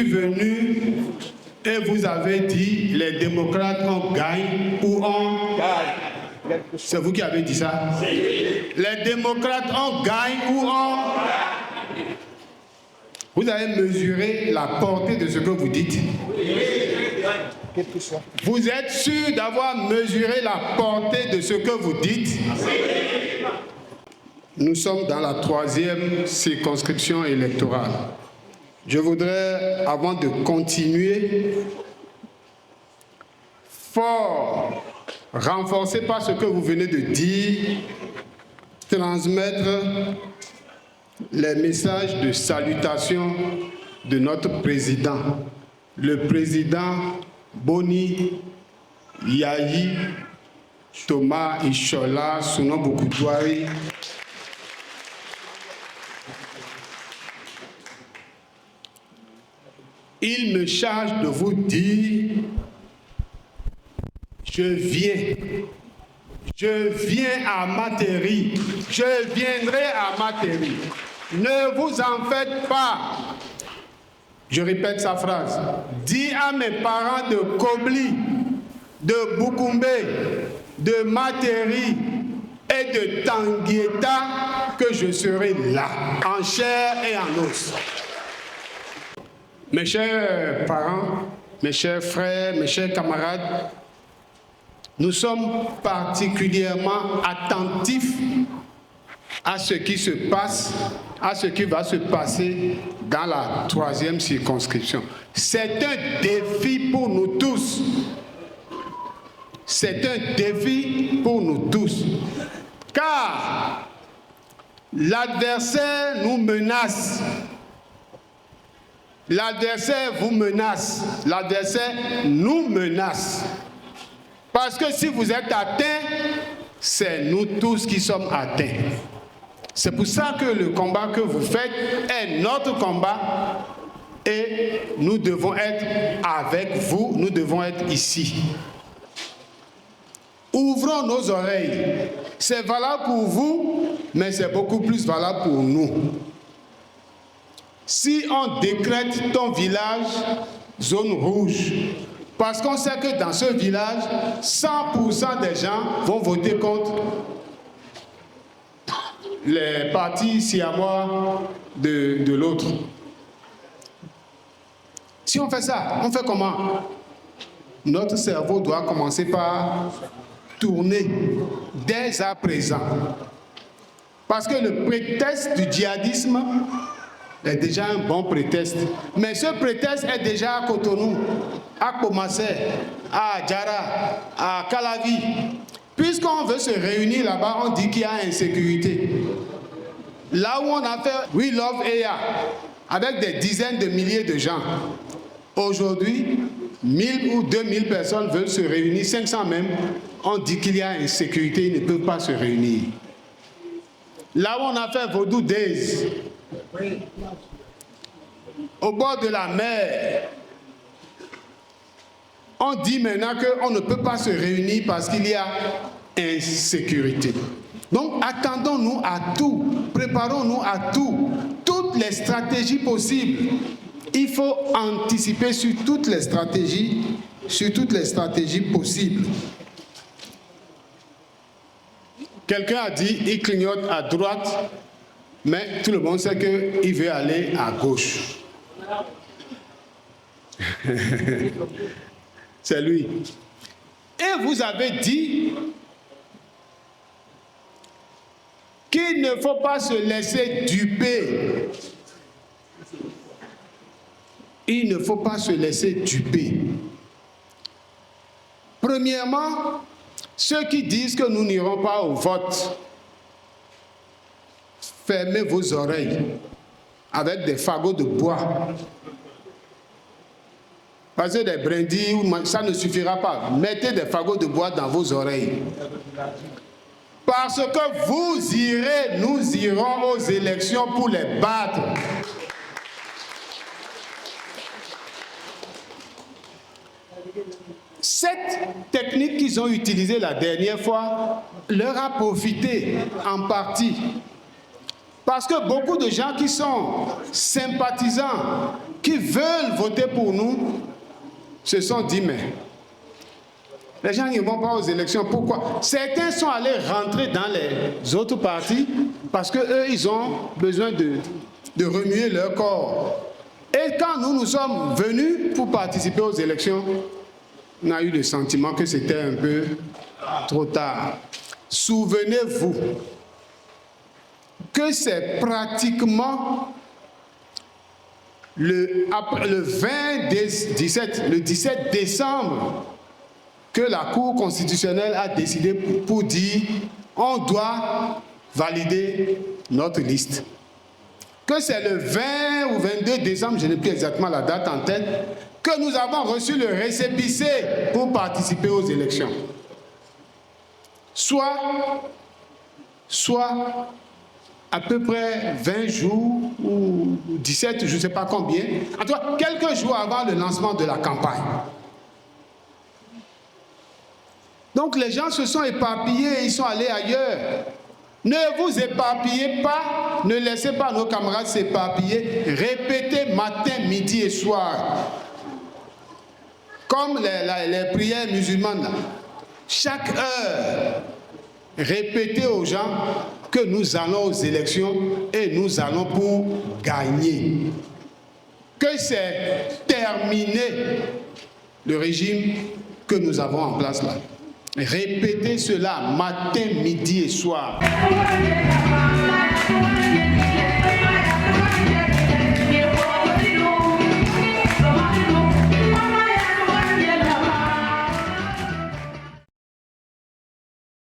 suis venu et vous avez dit les démocrates on gagne ou on gagne. C'est vous qui avez dit ça? Les démocrates on gagne ou on gagne. Vous avez mesuré la portée de ce que vous dites? Vous êtes sûr d'avoir mesuré la portée de ce que vous dites? Nous sommes dans la 3e circonscription électorale. Je voudrais, avant de continuer, fort renforcer par ce que vous venez de dire, transmettre les messages de salutation de notre président, le président Boni Yayi Thomas Ishola Souno Bokudouari. Il me charge de vous dire, je viens à Materi, je viendrai à Materi. Ne vous en faites pas. Je répète sa phrase. Dis à mes parents de Kobli, de Bukumbe, de Materi et de Tanguieta que je serai là, en chair et en os. Mes chers parents, mes chers frères, mes chers camarades, nous sommes particulièrement attentifs à ce qui se passe, à ce qui va se passer dans la 3e circonscription. C'est un défi pour nous tous. C'est un défi pour nous tous. Car l'adversaire nous menace. L'adversaire vous menace. L'adversaire nous menace. Parce que si vous êtes atteints, c'est nous tous qui sommes atteints. C'est pour ça que le combat que vous faites est notre combat et nous devons être avec vous, nous devons être ici. Ouvrons nos oreilles. C'est valable pour vous, mais c'est beaucoup plus valable pour nous. Si on décrète ton village zone rouge, parce qu'on sait que dans ce village, 100% des gens vont voter contre les partis siamois de l'autre. Si on fait ça, on fait comment? Notre cerveau doit commencer par tourner dès à présent. Parce que le prétexte du djihadisme est déjà un bon prétexte. Mais ce prétexte est déjà à Cotonou, à Komassé, à Djara, à Calavi. Puisqu'on veut se réunir là-bas, on dit qu'il y a insécurité. Là où on a fait We Love Eya, avec des dizaines de milliers de gens, aujourd'hui, 1000 ou 2000 personnes veulent se réunir, 500 même, on dit qu'il y a insécurité, ils ne peuvent pas se réunir. Là où on a fait Vodou Days, au bord de la mer, on dit maintenant qu'on ne peut pas se réunir parce qu'il y a insécurité. Donc attendons-nous à tout, préparons-nous à tout, toutes les stratégies possibles. Il faut anticiper sur toutes les stratégies possibles. Quelqu'un a dit, il clignote à droite, mais tout le monde sait qu'il veut aller à gauche. C'est lui. Et vous avez dit qu'il ne faut pas se laisser duper. Il ne faut pas se laisser duper. Premièrement, ceux qui disent que nous n'irons pas au vote, fermez vos oreilles avec des fagots de bois. Parce que des brindilles, ça ne suffira pas. Mettez des fagots de bois dans vos oreilles. Parce que vous irez, nous irons aux élections pour les battre. Cette technique qu'ils ont utilisée la dernière fois leur a profité en partie. Parce que beaucoup de gens qui sont sympathisants qui veulent voter pour nous se sont dit, mais les gens ne vont pas aux élections. Pourquoi? Certains sont allés rentrer dans les autres partis parce qu'eux, ils ont besoin de remuer leur corps. Et quand nous sommes venus pour participer aux élections, on a eu le sentiment que c'était un peu trop tard. Souvenez-vous que c'est pratiquement le 17 décembre que la Cour constitutionnelle a décidé pour dire on doit valider notre liste. Que c'est le 20 ou 22 décembre, je n'ai plus exactement la date en tête, que nous avons reçu le récépissé pour participer aux élections. Soit à peu près 20 jours ou 17, je ne sais pas combien, en tout cas quelques jours avant le lancement de la campagne. Donc les gens se sont éparpillés, ils sont allés ailleurs. Ne vous éparpillez pas, ne laissez pas nos camarades s'éparpiller. Répétez matin, midi et soir. Comme les prières musulmanes. Chaque heure, répétez aux gens que nous allons aux élections et nous allons pour gagner. Que c'est terminé le régime que nous avons en place là. Répétez cela matin, midi et soir.